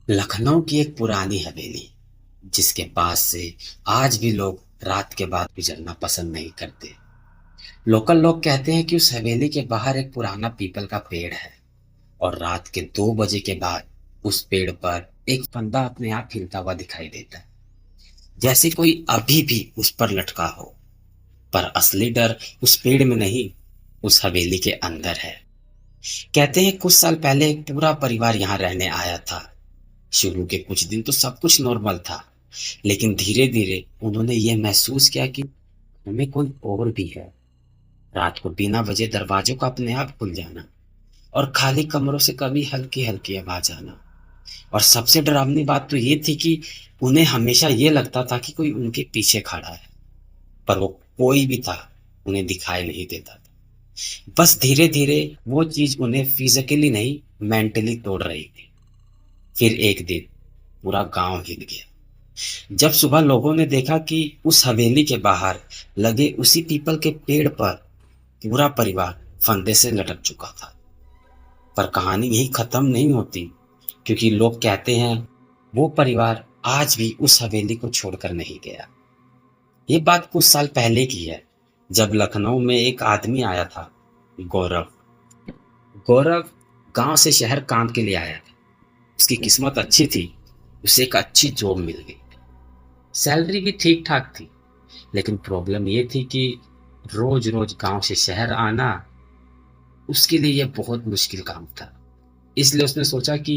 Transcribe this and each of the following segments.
लखनऊ की एक पुरानी हवेली जिसके पास से आज भी लोग रात के बाद गुजरना पसंद नहीं करते। लोकल लोग कहते हैं कि उस हवेली के बाहर एक पुराना पीपल का पेड़ है और रात के 2 बजे के बाद उस पेड़ पर एक फंदा अपने आप हिलता हुआ दिखाई देता है, जैसे कोई अभी भी उस पर लटका हो। पर असली डर उस पेड़ में नहीं, उस हवेली के अंदर है। कहते हैं कुछ साल पहले एक पूरा परिवार यहाँ रहने आया था। शुरू के कुछ दिन तो सब कुछ नॉर्मल था, लेकिन धीरे धीरे उन्होंने ये महसूस किया कि हमें कोई और भी है। रात को बिना वजह दरवाजों का अपने आप खुल जाना और खाली कमरों से कभी हल्की हल्की आवाज आना। और सबसे डरावनी बात तो ये थी कि उन्हें हमेशा ये लगता था कि कोई उनके पीछे खड़ा है, पर वो कोई भी था उन्हें दिखाई नहीं देता था। बस धीरे धीरे वो चीज उन्हें फिजिकली नहीं, मेंटली तोड़ रही थी। फिर एक दिन पूरा गांव हिल गया जब सुबह लोगों ने देखा कि उस हवेली के बाहर लगे उसी पीपल के पेड़ पर पूरा परिवार फंदे से लटक चुका था। पर कहानी यही खत्म नहीं होती, क्योंकि लोग कहते हैं वो परिवार आज भी उस हवेली को छोड़कर नहीं गया। ये बात कुछ साल पहले की है, जब लखनऊ में एक आदमी आया था, गौरव। गौरव गांव से शहर काम के लिए आया था। उसकी किस्मत अच्छी थी, उसे एक अच्छी जॉब मिल गई। सैलरी भी ठीक ठाक थी, लेकिन प्रॉब्लम ये थी कि रोज रोज गांव से शहर आना उसके लिए यह बहुत मुश्किल काम था। इसलिए उसने सोचा कि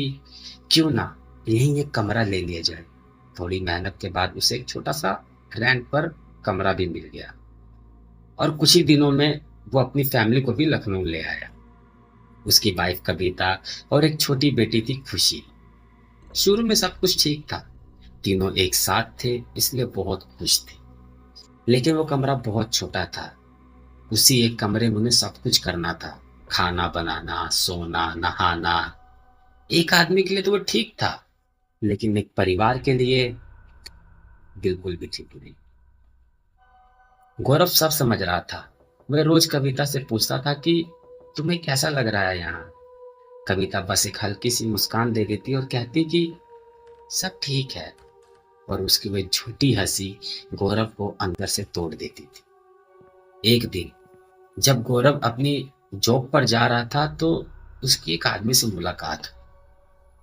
क्यों ना यहीं एक कमरा ले लिया जाए। थोड़ी मेहनत के बाद उसे एक छोटा सा रेंट पर कमरा भी मिल गया और कुछ ही दिनों में वो अपनी फैमिली को भी लखनऊ ले आया। उसकी वाइफ कविता और एक छोटी बेटी थी, खुशी। शुरू में सब कुछ ठीक था, तीनों एक साथ थे, इसलिए बहुत खुश थे। लेकिन वो कमरा बहुत छोटा था। उसी एक कमरे में उन्हें सब कुछ करना था, खाना बनाना, सोना, नहाना। एक आदमी के लिए तो वो ठीक था, लेकिन एक परिवार के लिए बिल्कुल भी ठीक नहीं। गौरव सब समझ रहा था। वह रोज कविता से पूछता था कि तुम्हें कैसा लग रहा है यहाँ। कविता बस एक हल्की सी मुस्कान दे देती और कहती कि सब ठीक है। और उसकी वह झूठी हंसी गौरव को अंदर से तोड़ देती थी। एक दिन जब गौरव अपनी जॉब पर जा रहा था तो उसकी एक आदमी से मुलाकात हुई।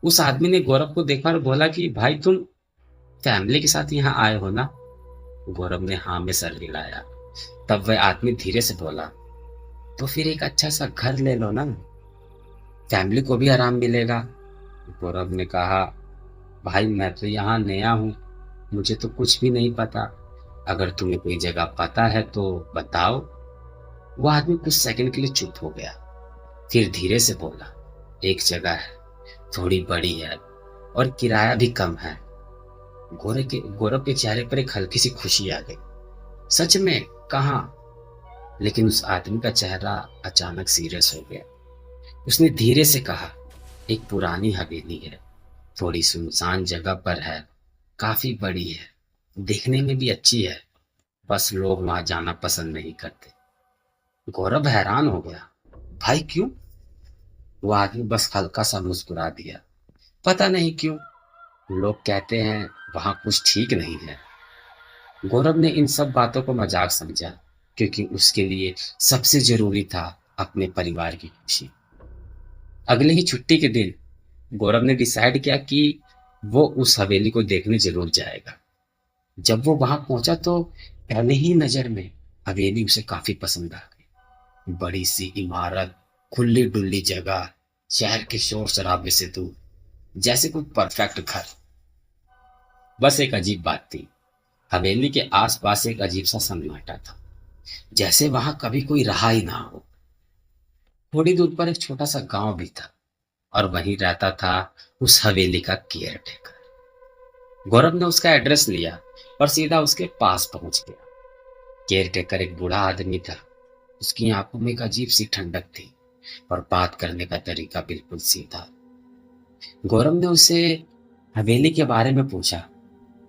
उस आदमी ने गौरव को देखा और बोला कि भाई तुम फैमिली के साथ यहाँ आए हो ना। गौरव ने हाँ में सर हिलाया। तब वह आदमी धीरे से बोला, तो फिर एक अच्छा सा घर ले लो ना, फैमिली को भी आराम मिलेगा। गौरव ने कहा, भाई मैं तो यहाँ नया हूँ, मुझे तो कुछ भी नहीं पता। अगर तुम्हें कोई जगह पता है तो बताओ। वो आदमी कुछ सेकंड के लिए चुप हो गया, फिर धीरे से बोला, एक जगह है, थोड़ी बड़ी है और किराया भी कम है। गौरव के चेहरे पर एक हल्की सी खुशी आ गई। सच में? कहाँ? लेकिन उस आदमी का चेहरा अचानक सीरियस हो गया। उसने धीरे से कहा, एक पुरानी हवेली है, थोड़ी सुनसान जगह पर है, काफी बड़ी है, देखने में भी अच्छी है, बस लोग वहां जाना पसंद नहीं करते। गौरव हैरान हो गया, भाई क्यों? वो आदमी बस हल्का सा मुस्कुरा दिया, पता नहीं क्यों, लोग कहते हैं वहां कुछ ठीक नहीं है। गौरव ने इन सब बातों को मजाक समझा, क्योंकि उसके लिए सबसे जरूरी था अपने परिवार की खुशी। अगले ही छुट्टी के दिन गौरव ने डिसाइड किया कि वो उस हवेली को देखने जरूर जाएगा। जब वो वहां पहुंचा तो पहले ही नजर में हवेली उसे काफी पसंद आ गई। बड़ी सी इमारत, खुली डुल्ली जगह, शहर के शोर शराबे से दूर, जैसे कोई परफेक्ट घर। बस एक अजीब बात थी, हवेली के आसपास एक अजीब सा सन्नाटा था, जैसे वहां कभी कोई रहा ही ना हो। थोड़ी दूर पर एक छोटा सा गांव भी था और वहीं रहता था उस हवेली का केयर टेकर। गौरव ने उसका एड्रेस लिया और सीधा उसके पास पहुंच गया। केयर टेकर एक बूढ़ा आदमी था। उसकी आंखों में एक अजीब सी ठंडक थी और बात करने का तरीका बिल्कुल सीधा। गौरव ने उसे हवेली के बारे में पूछा,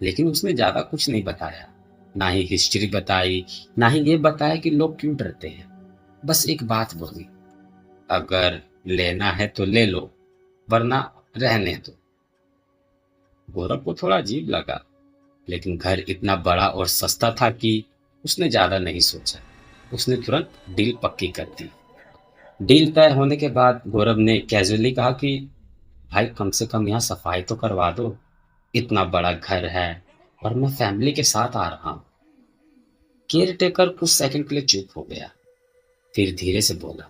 लेकिन उसने ज्यादा कुछ नहीं बताया। ना ही हिस्ट्री बताई, ना ही ये बताया कि लोग क्यों डरते हैं। बस एक बात बोली, अगर लेना है तो ले लो, वरना रहने दो। गौरव को थोड़ा अजीब लगा, लेकिन घर इतना बड़ा और सस्ता था कि उसने ज्यादा नहीं सोचा। उसने तुरंत डील पक्की कर दी। डील तय होने के बाद गौरव ने कैजुअली कहा कि भाई कम से कम यहाँ सफाई तो करवा दो। इतना बड़ा घर है और मैं फैमिली के साथ आ रहा हूँ। केयर टेकर कुछ सेकंड के लिए चुप हो गया, फिर धीरे से बोला,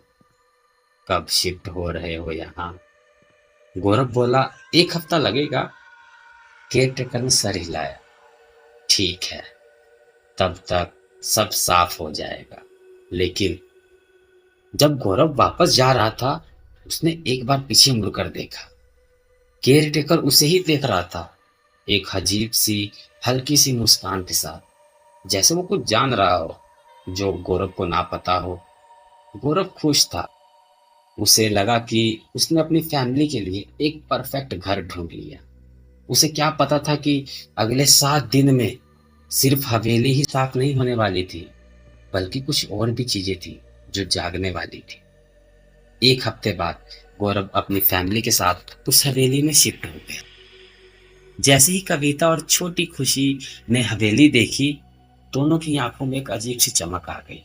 कब शिफ्ट हो रहे हो यहाँ? गौरव बोला, एक हफ्ता लगेगा। केयर टेकर ने सर हिलाया, ठीक है, तब तक सब साफ हो जाएगा। लेकिन जब गौरव वापस जा रहा था, उसने एक बार पीछे मुड़कर देखा। केयर टेकर उसे ही देख रहा था, एक अजीब सी हल्की सी मुस्कान के साथ, जैसे वो कुछ जान रहा हो जो गौरव को ना पता हो। गौरव खुश था। उसे लगा कि उसने अपनी फैमिली के लिए एक परफेक्ट घर ढूंढ लिया। उसे क्या पता था कि अगले 7 दिन में सिर्फ हवेली ही साफ नहीं होने वाली थी, बल्कि कुछ और भी चीजें थी जो जागने वाली थी। एक हफ्ते बाद गौरव अपनी फैमिली के साथ उस हवेली में शिफ्ट हो गया। जैसे ही कविता और छोटी खुशी ने हवेली देखी, दोनों की आंखों में एक अजीब सी चमक आ गई।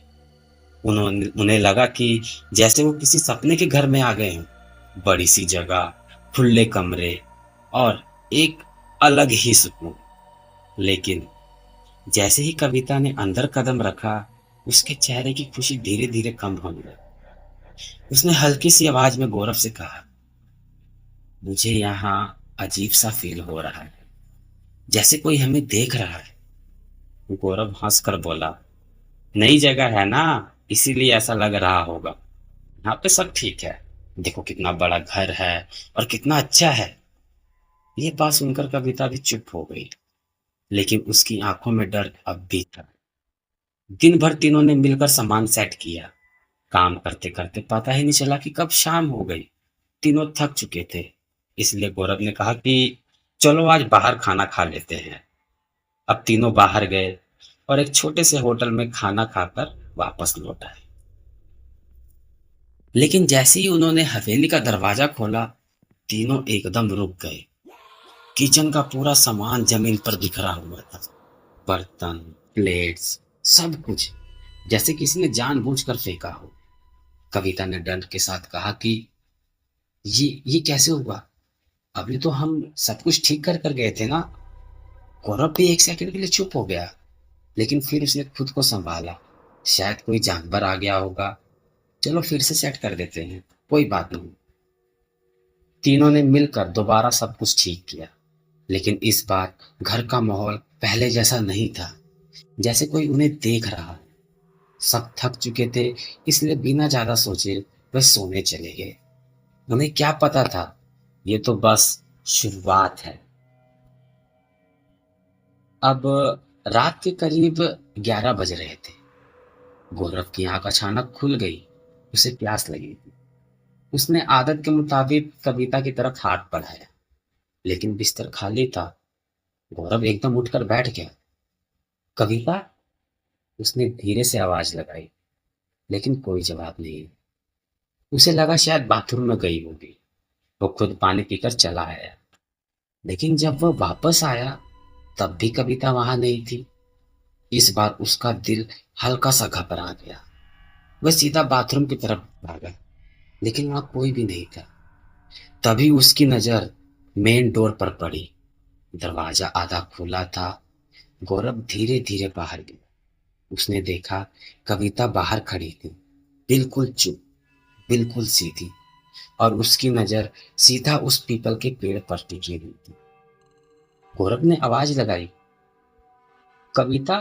उन्हें लगा कि जैसे वो किसी सपने के घर में आ गए हैं। बड़ी सी जगह, खुले कमरे और एक अलग ही सुकून। लेकिन जैसे ही कविता ने अंदर कदम रखा, उसके चेहरे की खुशी धीरे धीरे कम होने लगी। उसने हल्की सी आवाज में गौरव से कहा, मुझे यहाँ अजीब सा फील हो रहा है, जैसे कोई हमें देख रहा है। गौरव हंसकर बोला, नई जगह है ना, इसीलिए ऐसा लग रहा होगा। यहाँ पे सब ठीक है, देखो कितना बड़ा घर है और कितना अच्छा है। ये बात सुनकर कविता भी चुप हो गई, लेकिन उसकी आंखों में डर अब भी था। दिन भर तीनों ने मिलकर सामान सेट किया। काम करते करते पता ही नहीं चला कि कब शाम हो गई। तीनों थक चुके थे, इसलिए गौरव ने कहा कि चलो आज बाहर खाना खा लेते हैं। अब तीनों बाहर गए और एक छोटे से होटल में खाना खाकर वापस लौट आए। लेकिन जैसे ही उन्होंने हवेली का दरवाजा खोला, तीनों एकदम रुक गए। किचन का पूरा सामान जमीन पर बिखरा हुआ था। बर्तन, प्लेट्स, सब कुछ जैसे किसी ने जानबूझकर फेंका हो। कविता ने डर के साथ कहा कि ये कैसे हुआ? अभी तो हम सब कुछ ठीक कर कर गए थे ना। गौरव भी एक सेकंड के लिए चुप हो गया, लेकिन फिर उसने खुद को संभाला। शायद कोई जानवर आ गया होगा, चलो फिर से सेट कर देते हैं, कोई बात नहीं। तीनों ने मिलकर दोबारा सब कुछ ठीक किया, लेकिन इस बार घर का माहौल पहले जैसा नहीं था, जैसे कोई उन्हें देख रहा है। सब थक चुके थे, इसलिए बिना ज्यादा सोचे वे सोने चले गए। उन्हें क्या पता था, ये तो बस शुरुआत है। अब रात के करीब 11 बज रहे थे। गौरव की आंख अचानक खुल गई। उसे प्यास लगी थी। उसने आदत के मुताबिक कविता की तरफ हाथ बढ़ाया, लेकिन बिस्तर खाली था। गौरव एकदम उठकर बैठ गया। कविता, उसने धीरे से आवाज लगाई, लेकिन कोई जवाब नहीं। उसे लगा शायद बाथरूम में गई होगी। वो खुद पानी पीकर चला आया, लेकिन जब वह वापस आया तब भी कविता वहां नहीं थी। इस बार उसका दिल हल्का सा घबरा गया। वह सीधा बाथरूम की तरफ भागा, लेकिन वहां कोई भी नहीं था। तभी उसकी नजर मेन डोर पर पड़ी। दरवाजा आधा खुला था। गौरव धीरे धीरे बाहर गया। उसने देखा कविता बाहर खड़ी थी, बिल्कुल चुप, बिल्कुल सीधी, और उसकी नजर सीधा उस पीपल के पेड़ पर टिकी हुई थी। गौरव ने आवाज लगाई, कविता,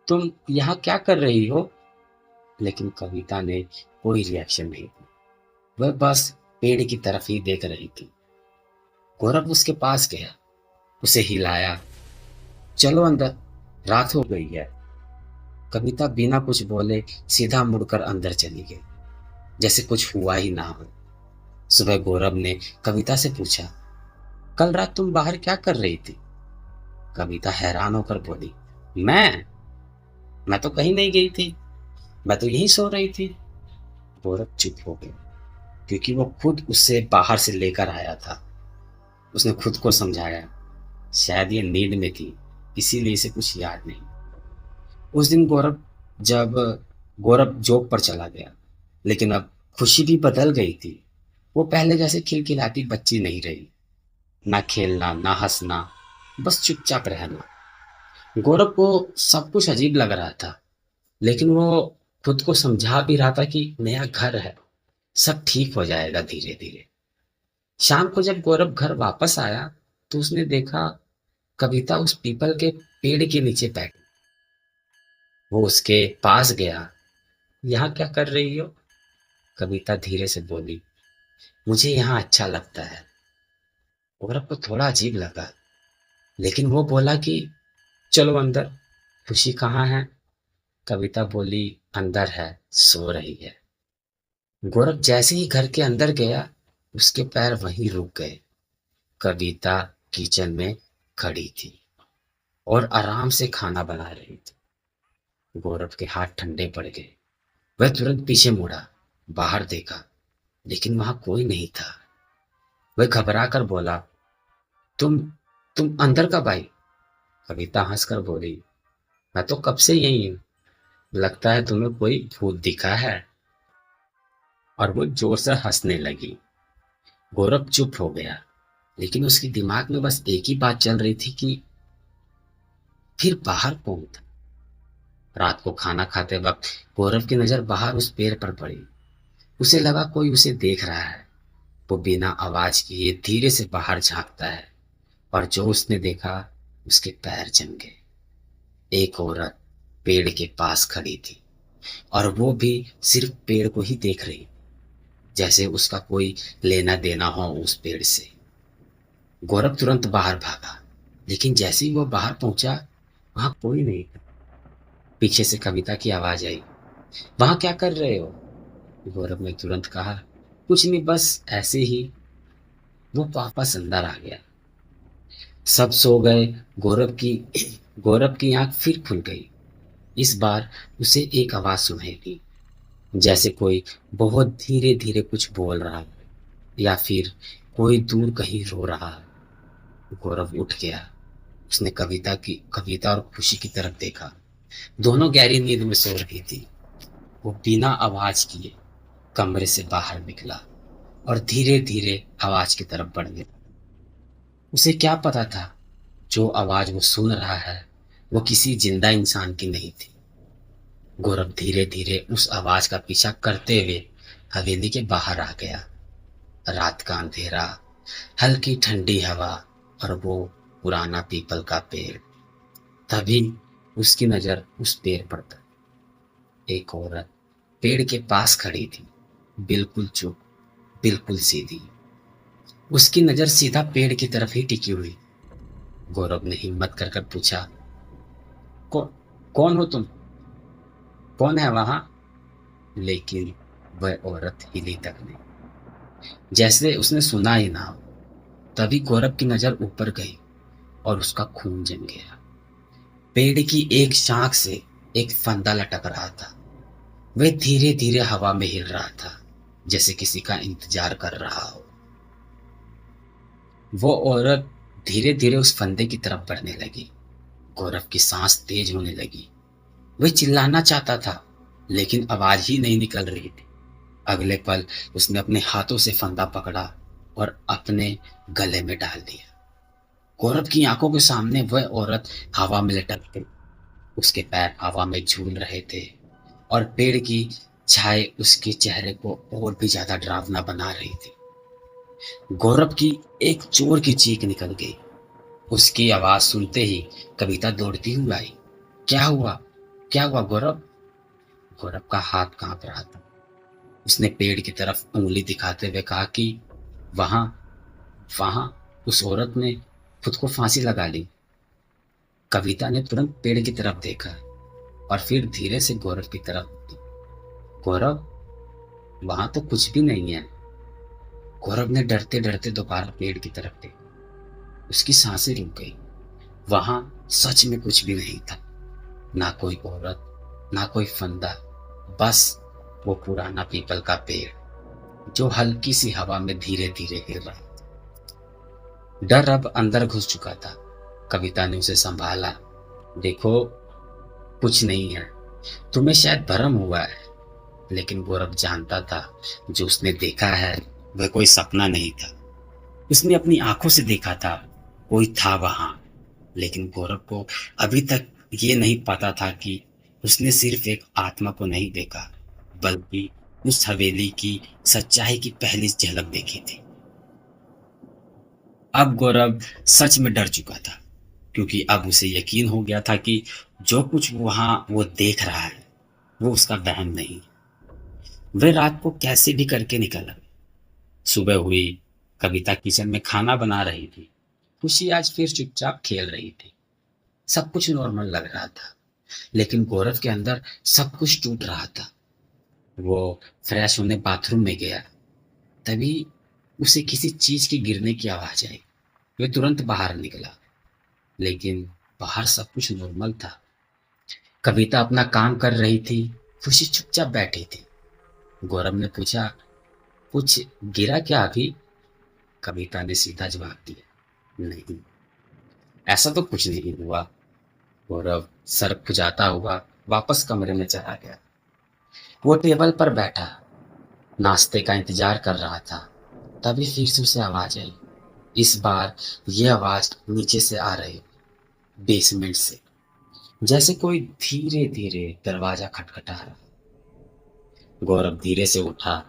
तुम यहाँ क्या कर रही हो? लेकिन कविता ने कोई रिएक्शन नहीं दी। वह बस पेड़ की तरफ ही देख रही थी। गौरव उसके पास गया, उसे हिलाया, चलो अंदर, रात हो गई है। कविता बिना कुछ बोले सीधा मुड़कर अंदर चली गई, जैसे कुछ हुआ ही ना हो। सुबह गौरव ने कविता से पूछा, कल रात तुम बाहर क्या कर रही थी? कविता हैरान होकर बोली, मैं तो कहीं नहीं गई थी, मैं तो यहीं सो रही थी। गौरव चुप हो गया, क्योंकि वो खुद उसे बाहर से लेकर आया था। उसने खुद को समझाया, शायद ये नींद में थी, इसीलिए इसे कुछ याद नहीं। उस दिन जब गौरव जॉब पर चला गया, लेकिन अब खुशी भी बदल गई थी। वो पहले जैसे खिलखिलाती बच्ची नहीं रही। ना खेलना, ना हंसना, बस चुपचाप रहना। गौरव को सब कुछ अजीब लग रहा था, लेकिन वो खुद को समझा भी रहा था कि नया घर है, सब ठीक हो जाएगा धीरे धीरे। शाम को जब गौरव घर वापस आया, तो उसने देखा कविता उस पीपल के पेड़ के नीचे बैठी। वो उसके पास गया। यहाँ क्या कर रही हो? कविता धीरे से बोली, मुझे यहाँ अच्छा लगता है। गौरव को थोड़ा अजीब लगा, लेकिन वो बोला कि चलो अंदर। खुशी कहाँ है? कविता बोली, अंदर है, सो रही है। गौरव जैसे ही घर के अंदर गया, उसके पैर वहीं रुक गए। कविता किचन में खड़ी थी और आराम से खाना बना रही थी। गौरव के हाथ ठंडे पड़ गए। वह तुरंत पीछे मुड़ा, बाहर देखा, लेकिन वहां कोई नहीं था। वह घबरा कर बोला, तुम तुम अंदर कब आई? कविता हंसकर बोली, मैं तो कब से यही हूं। लगता है तुम्हें कोई भूत दिखा है। और वो जोर से हंसने लगी। गौरव चुप हो गया, लेकिन उसके दिमाग में बस एक ही बात चल रही थी कि फिर बाहर कौन था। रात को खाना खाते वक्त गौरव की नजर बाहर उस पेड़ पर पड़ी। उसे लगा कोई उसे देख रहा है। वो बिना आवाज किए धीरे से बाहर झांकता है, और जो उसने देखा, उसके पैर जम गए। एक औरत पेड़ के पास खड़ी थी, और वो भी सिर्फ पेड़ को ही देख रही, जैसे उसका कोई लेना देना हो उस पेड़ से। गौरव तुरंत बाहर भागा, लेकिन जैसे ही वो बाहर पहुंचा, वहां कोई नहीं था। पीछे से कविता की आवाज आई, वहां क्या कर रहे हो? गौरव ने तुरंत कहा, कुछ नहीं, बस ऐसे ही। वो वापस अंदर आ गया। सब सो गए। गौरव की आंख फिर खुल गई। इस बार उसे एक आवाज सुनाई दी, जैसे कोई बहुत धीरे धीरे कुछ बोल रहा है, या फिर कोई दूर कहीं रो रहा है। गौरव उठ गया। उसने कविता और खुशी की तरफ देखा। दोनों गहरी नींद में सो रही थी। वो बिना आवाज किए कमरे से बाहर निकला और धीरे धीरे आवाज की तरफ बढ़ गया। उसे क्या पता था, जो आवाज वो सुन रहा है, वो किसी जिंदा इंसान की नहीं थी। गौरव धीरे धीरे उस आवाज का पीछा करते हुए हवेली के बाहर आ गया। रात का अंधेरा, हल्की ठंडी हवा, और वो पुराना पीपल का पेड़। तभी उसकी नजर उस पेड़ पर पड़ी। एक औरत पेड़ के पास खड़ी थी, बिल्कुल चुप, बिल्कुल सीधी। उसकी नजर सीधा पेड़ की तरफ ही टिकी हुई। गौरव ने हिम्मत कर कर पूछा, कौ, कौन हो तुम? कौन है वहां? लेकिन वह औरत हिली तक नहीं, जैसे उसने सुना ही ना हो। तभी गौरव की नजर ऊपर गई और उसका खून जम गया। पेड़ की एक शाख से एक फंदा लटक रहा था। वह धीरे धीरे हवा में हिल रहा था, जैसे किसी का इंतजार कर रहा हो। वो औरत धीरे धीरे उस फंदे की तरफ बढ़ने लगी। गौरव की सांस तेज होने लगी। वह चिल्लाना चाहता था, लेकिन आवाज ही नहीं निकल रही थी। अगले पल उसने अपने हाथों से फंदा पकड़ा और अपने गले में डाल दिया। गौरव की आंखों के सामने वह औरत हवा में लटक गई। उसके पैर हवा में झूल रहे थे, और पेड़ की छाए उसके चेहरे को और भी ज्यादा डरावना बना रही थी। गौरव की एक जोर की चीख निकल गई। उसकी आवाज सुनते ही कविता दौड़ती हुई आई। क्या हुआ? क्या हुआ गौरव? गौरव का हाथ कांप रहा था। उसने पेड़ की तरफ उंगली दिखाते हुए कहा कि वहां वहां उस औरत ने खुद को फांसी लगा ली। कविता ने तुरंत पेड़ की तरफ देखा और फिर धीरे से गौरव की तरफ देखी। गौरव, वहां तो कुछ भी नहीं है। गौरव ने डरते डरते दोबारा पेड़ की तरफ देखा। उसकी सांसें रुक गई। वहां सच में कुछ भी नहीं था। ना कोई औरत, ना कोई फंदा, बस वो पुराना पीपल का पेड़, जो हल्की सी हवा में धीरे धीरे हिल रहा था। डर अब अंदर घुस चुका था। कविता ने उसे संभाला। देखो, कुछ नहीं है, तुम्हें शायद भ्रम हुआ है। लेकिन गौरव जानता था, जो उसने देखा है वह कोई सपना नहीं था। उसने अपनी आंखों से देखा था, कोई था वहां। लेकिन गौरव को अभी तक ये नहीं पता था कि उसने सिर्फ एक आत्मा को नहीं देखा, बल्कि उस हवेली की सच्चाई की पहली झलक देखी थी। अब गौरव सच में डर चुका था, क्योंकि अब उसे यकीन हो गया था कि जो कुछ वहां वो देख रहा है वो उसका वहम नहीं। वह रात को कैसे भी करके निकल आई। सुबह हुई, कविता किचन में खाना बना रही थी। खुशी आज फिर चुपचाप खेल रही थी। सब कुछ नॉर्मल लग रहा था, लेकिन गौरव के अंदर सब कुछ टूट रहा था। वो फ्रेश होने बाथरूम में गया, तभी उसे किसी चीज के गिरने की आवाज आई। वह तुरंत बाहर निकला, लेकिन बाहर सब कुछ नॉर्मल था। कविता अपना काम कर रही थी, खुशी चुपचाप बैठी थी। गौरव ने पूछा, कुछ गिरा क्या अभी? कविता ने सीधा जवाब दिया, नहीं, ऐसा तो कुछ नहीं हुआ। गौरव सर खुजाता हुआ वापस कमरे में चला गया। वो टेबल पर बैठा नाश्ते का इंतजार कर रहा था। तभी फिर से उसे आवाज आई। इस बार ये आवाज नीचे से आ रही, बेसमेंट से, जैसे कोई धीरे धीरे दरवाजा खटखटा रहा। गौरव धीरे से उठा।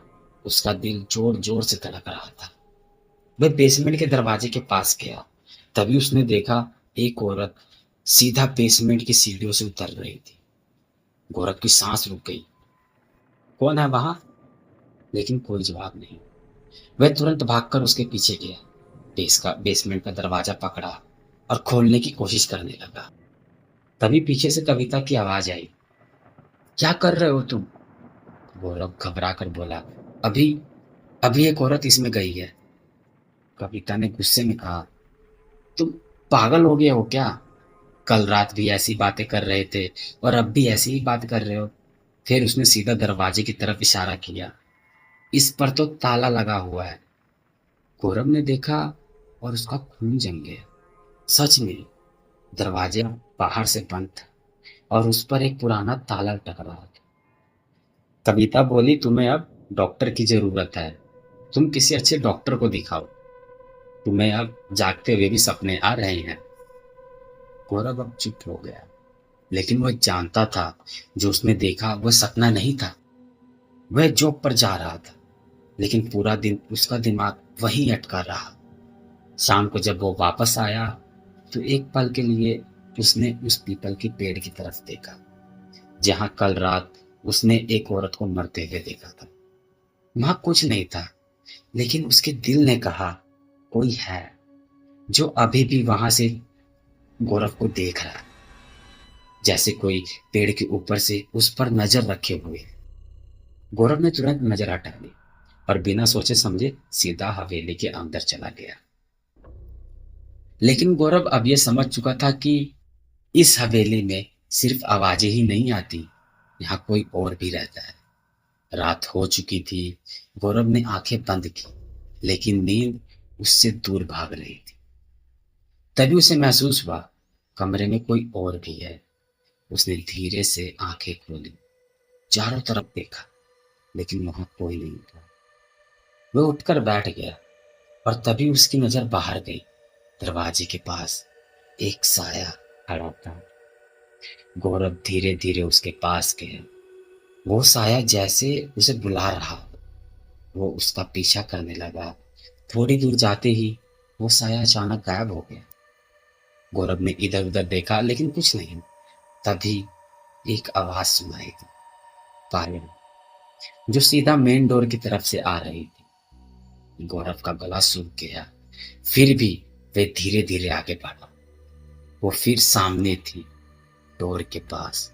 उसका दिल जोर जोर से धड़क रहा था। वह बेसमेंट के दरवाजे के पास गया। तभी उसने देखा, एक औरत सीधा बेसमेंट की सीढ़ियों से उतर रही थी। गौरव की सांस रुक गई। कौन है वहां? लेकिन कोई जवाब नहीं। वह तुरंत भागकर उसके पीछे गया, बेसमेंट का दरवाजा पकड़ा और खोलने की कोशिश करने लगा। तभी पीछे से कविता की आवाज आई, क्या कर रहे हो तुम? गौरव घबरा कर बोला, अभी अभी एक औरत इसमें गई है। कविता ने गुस्से में कहा, तुम पागल हो गए हो क्या? कल रात भी ऐसी बातें कर रहे थे और अब भी ऐसी ही बात कर रहे हो। फिर उसने सीधा दरवाजे की तरफ इशारा किया, इस पर तो ताला लगा हुआ है। गौरव ने देखा और उसका खून जम गया। सच में दरवाजा बाहर से बंद था और उस पर एक पुराना ताला लटक रहा था। कविता बोली, तुम्हें अब डॉक्टर की जरूरत है। तुम किसी अच्छे डॉक्टर को दिखाओ। तुम्हें अब जागते हुए भी सपने आ रहे हैं। गौरव अब चुप हो गया, लेकिन वह जानता था, जो उसने देखा वह सपना नहीं था। वह जॉब पर जा रहा था, लेकिन पूरा दिन उसका दिमाग वहीं अटका रहा। शाम को जब वो वापस आया, तो एक पल के लिए उसने उस पीपल के पेड़ की तरफ देखा, जहां कल रात उसने एक औरत को मरते हुए देखा था। वहां कुछ नहीं था, लेकिन उसके दिल ने कहा, कोई है जो अभी भी वहां से गौरव को देख रहा है, जैसे कोई पेड़ के ऊपर से उस पर नजर रखे हुए है। गौरव ने तुरंत नजर हटा ली और बिना सोचे समझे सीधा हवेली के अंदर चला गया। लेकिन गौरव अब यह समझ चुका था कि इस हवेली में सिर्फ आवाजें ही नहीं आती, यहाँ कोई और भी रहता है। रात हो चुकी थी। गौरव ने आंखें बंद की, लेकिन नींद उससे दूर भाग रही थी। तभी उसे महसूस हुआ, कमरे में कोई और भी है। उसने धीरे से आंखें खोली, चारों तरफ देखा, लेकिन वहां कोई नहीं था। वह उठकर बैठ गया और तभी उसकी नजर बाहर गई। दरवाजे के पास एक साया खड़ा था। गौरव धीरे धीरे उसके पास गया। वो साया जैसे उसे बुला रहा, वो उसका पीछा करने लगा। थोड़ी दूर जाते ही वो साया अचानक गायब हो गया। गौरव ने इधर उधर देखा, लेकिन कुछ नहीं। तभी एक आवाज सुनाई दी, पायल, जो सीधा मेन डोर की तरफ से आ रही थी। गौरव का गला सूख गया, फिर भी वे धीरे धीरे आगे बढ़ा। वो फिर सामने थी, डोर के पास।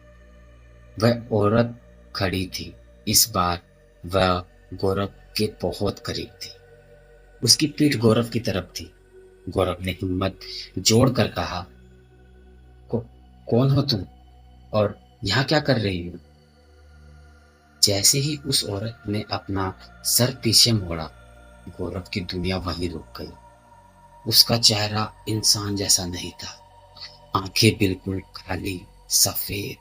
वह औरत खड़ी थी। इस बार वह गौरव के बहुत करीब थी। उसकी पीठ गौरव की तरफ थी। गौरव ने हिम्मत जोड़कर कहा, को, कौन हो तुम और यहाँ क्या कर रही हो? जैसे ही उस औरत ने अपना सर पीछे मोड़ा, गौरव की दुनिया वहीं रुक गई। उसका चेहरा इंसान जैसा नहीं था। आंखें बिल्कुल खाली, सफेद,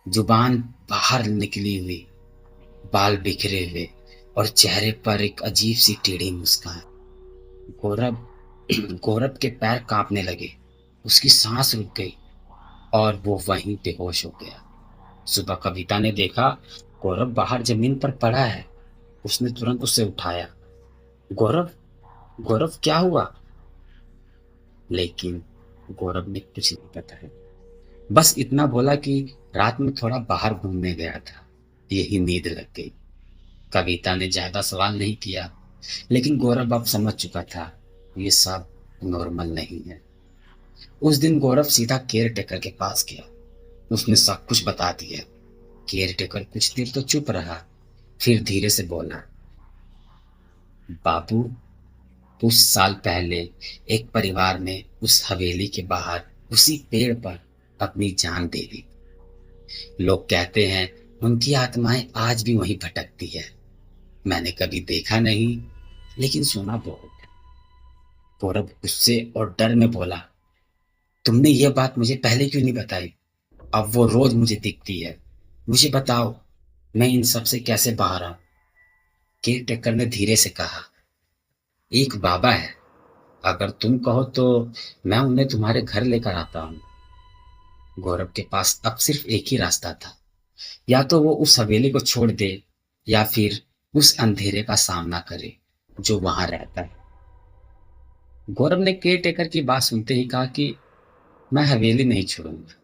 जुबान बाहर निकली हुई, बाल बिखरे हुए और चेहरे पर एक अजीब सी टेढ़ी मुस्कान। गौरव गौरव के पैर कांपने लगे, उसकी सांस रुक गई और वो वहीं बेहोश हो गया। सुबह कविता ने देखा गौरव बाहर जमीन पर पड़ा है। उसने तुरंत उसे उठाया। गौरव, गौरव क्या हुआ? लेकिन गौरव ने कुछ नहीं बताया, बस इतना बोला कि रात में थोड़ा बाहर घूमने गया था, यही नींद लग गई। कविता ने ज्यादा सवाल नहीं किया, लेकिन गौरव अब समझ चुका था ये सब नॉर्मल नहीं है। उस दिन गौरव सीधा केयर टेकर के पास गया। उसने सब कुछ बता दिया। केयर टेकर कुछ देर तो चुप रहा, फिर धीरे से बोला, बाबू, कुछ साल पहले एक परिवार ने उस हवेली के बाहर उसी पेड़ पर अपनी जान दे दी। लोग कहते हैं उनकी आत्माएं आज भी वहीं भटकती है। मैंने कभी देखा नहीं, लेकिन सुना बहुत है। गौरव गुस्से और डर में बोला, तुमने यह बात मुझे पहले क्यों नहीं बताई? अब वो रोज मुझे दिखती है। मुझे बताओ, मैं इन सब से कैसे बाहर आऊं? केयर टेकर ने धीरे से कहा, एक बाबा है, अगर तुम कहो तो मैं उन्हें तुम्हारे घर लेकर आता हूँ। गौरव के पास अब सिर्फ एक ही रास्ता था, या तो वो उस हवेली को छोड़ दे या फिर उस अंधेरे का सामना करे जो वहां रहता है। गौरव ने केयर टेकर की बात सुनते ही कहा कि मैं हवेली नहीं छोड़ूंगा।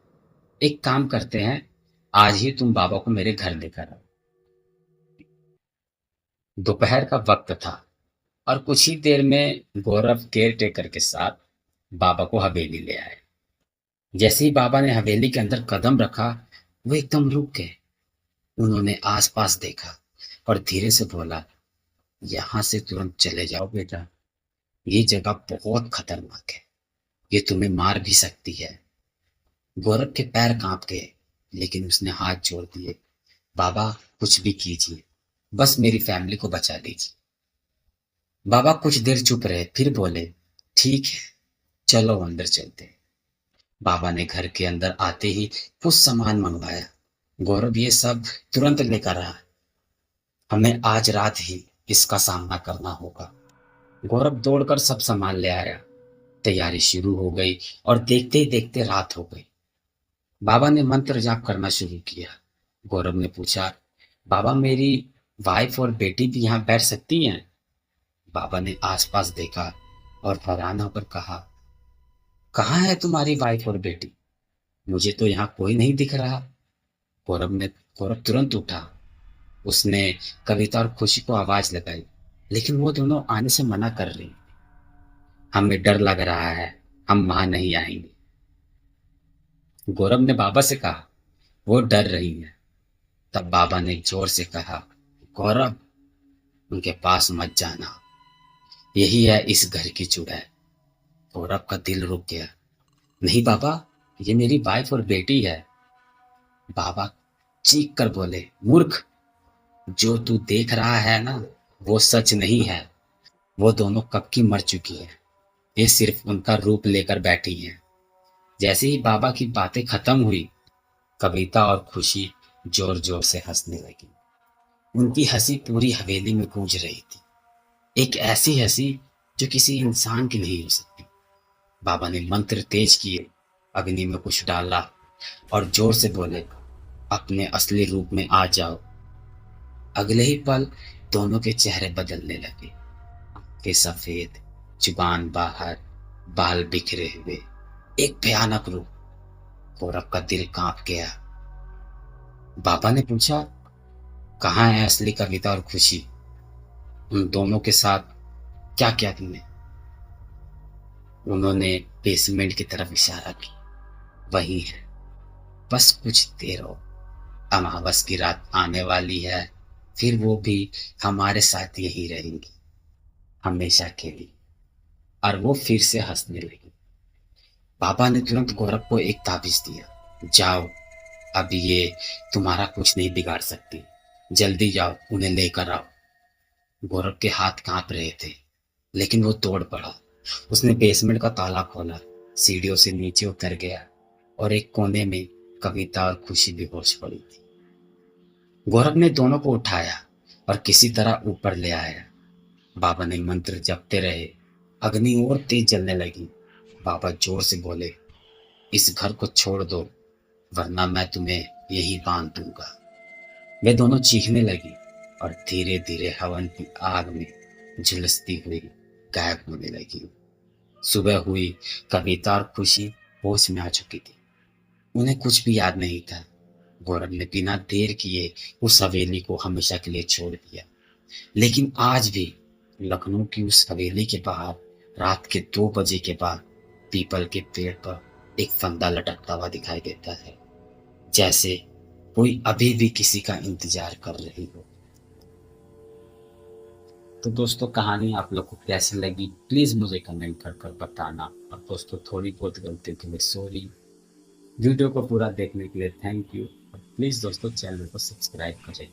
एक काम करते हैं, आज ही तुम बाबा को मेरे घर लेकर आओ। दोपहर का वक्त था और कुछ ही देर में गौरव केयर टेकर के साथ बाबा को हवेली ले आए। जैसे ही बाबा ने हवेली के अंदर कदम रखा, वो एकदम रुक गए। उन्होंने आसपास देखा और धीरे से बोला, यहां से तुरंत चले जाओ बेटा, ये जगह बहुत खतरनाक है, ये तुम्हें मार भी सकती है। गौरव के पैर कांप गए, लेकिन उसने हाथ जोड़ दिए, बाबा कुछ भी कीजिए, बस मेरी फैमिली को बचा लीजिए। बाबा कुछ देर चुप रहे, फिर बोले, ठीक है, चलो अंदर चलते हैं। बाबा ने घर के अंदर आते ही कुछ सामान मंगवाया। गौरव ये सब तुरंत लेकर आया, हमें आज रात ही इसका सामना करना होगा। गौरव दौड़कर सब सामान ले आया। तैयारी शुरू हो गई और देखते ही देखते रात हो गई। बाबा ने मंत्र जाप करना शुरू किया। गौरव ने पूछा, बाबा मेरी वाइफ और बेटी भी यहाँ बैठ सकती हैं? बाबा ने आसपास देखा और हैरान होकर कहा, कहाँ है तुम्हारी वाइफ और बेटी? मुझे तो यहाँ कोई नहीं दिख रहा। गौरव तुरंत उठा। उसने कविता और खुशी को आवाज लगाई, लेकिन वो दोनों आने से मना कर रही। हमें डर लग रहा है, हम वहां नहीं आएंगे। गौरव ने बाबा से कहा, वो डर रही है। तब बाबा ने जोर से कहा, गौरव, उनके पास मत जाना, यही है इस घर की चुड़ैल। गौरव का दिल रुक गया। नहीं बाबा, ये मेरी वाइफ और बेटी है। बाबा चीख कर बोले, मूर्ख, जो तू देख रहा है ना, वो सच नहीं है। वो दोनों कब की मर चुकी है, ये सिर्फ उनका रूप लेकर बैठी है। जैसे ही बाबा की बातें खत्म हुई, कविता और खुशी जोर जोर से हंसने लगी। उनकी हंसी पूरी हवेली में गूंज रही थी, एक ऐसी हंसी जो किसी इंसान की नहीं हो सकती। बाबा ने मंत्र तेज किए, अग्नि में कुछ डाला और जोर से बोले, अपने असली रूप में आ जाओ। अगले ही पल दोनों के चेहरे बदलने लगे, आंखें सफेद, जुबान बाहर, बाल बिखरे हुए, एक भयानक रूप। गौरव का दिल कांप गया। बाबा ने पूछा, कहाँ है असली कविता और खुशी? उन दोनों के साथ क्या किया तुमने? उन्होंने बेसमेंट की तरफ इशारा की, वही है, बस कुछ देर हो, अमावस की रात आने वाली है, फिर वो भी हमारे साथ यही रहेंगी, हमेशा के लिए। और वो फिर से हंसने लगी। बाबा ने तुरंत गौरव को एक ताबीज दिया, जाओ, अब ये तुम्हारा कुछ नहीं बिगाड़ सकती, जल्दी जाओ, उन्हें लेकर आओ। गौरव के हाथ कांप रहे थे, लेकिन वो तोड़ पड़ा। उसने बेसमेंट का ताला खोला, सीढ़ियों से नीचे उतर गया और एक कोने में कविता और खुशी बेहोश पड़ी थी। गौरव ने दोनों को उठाया और किसी तरह ऊपर ले आया। बाबा ने मंत्र जपते रहे। अग्नि और तेज जलने लगी। बाबा जोर से बोले, इस घर को छोड़ दो, वरना मैं तुम्हें यही बांध दूंगा। वे दोनों चीखने लगी और धीरे धीरे हवन की आग में झुलसती हुई गायब होने लगी। सुबह हुई। कविता और खुशी होश में आ चुकी थी। उन्हें कुछ भी याद नहीं था। गौरव ने बिना देर किए उस हवेली को हमेशा के लिए छोड़ दिया। लेकिन आज भी लखनऊ की उस हवेली के बाहर रात के 2 बजे के बाद पीपल के पेड़ पर एक फंदा लटकता हुआ दिखाई देता है, जैसे कोई अभी भी किसी का इंतजार कर रही हो। तो दोस्तों, कहानी आप लोग को कैसी लगी प्लीज मुझे कमेंट कर कर बताना। और दोस्तों, थोड़ी बहुत गलती के लिए सॉरी। वीडियो को पूरा देखने के लिए थैंक यू। प्लीज दोस्तों, चैनल को सब्सक्राइब करें।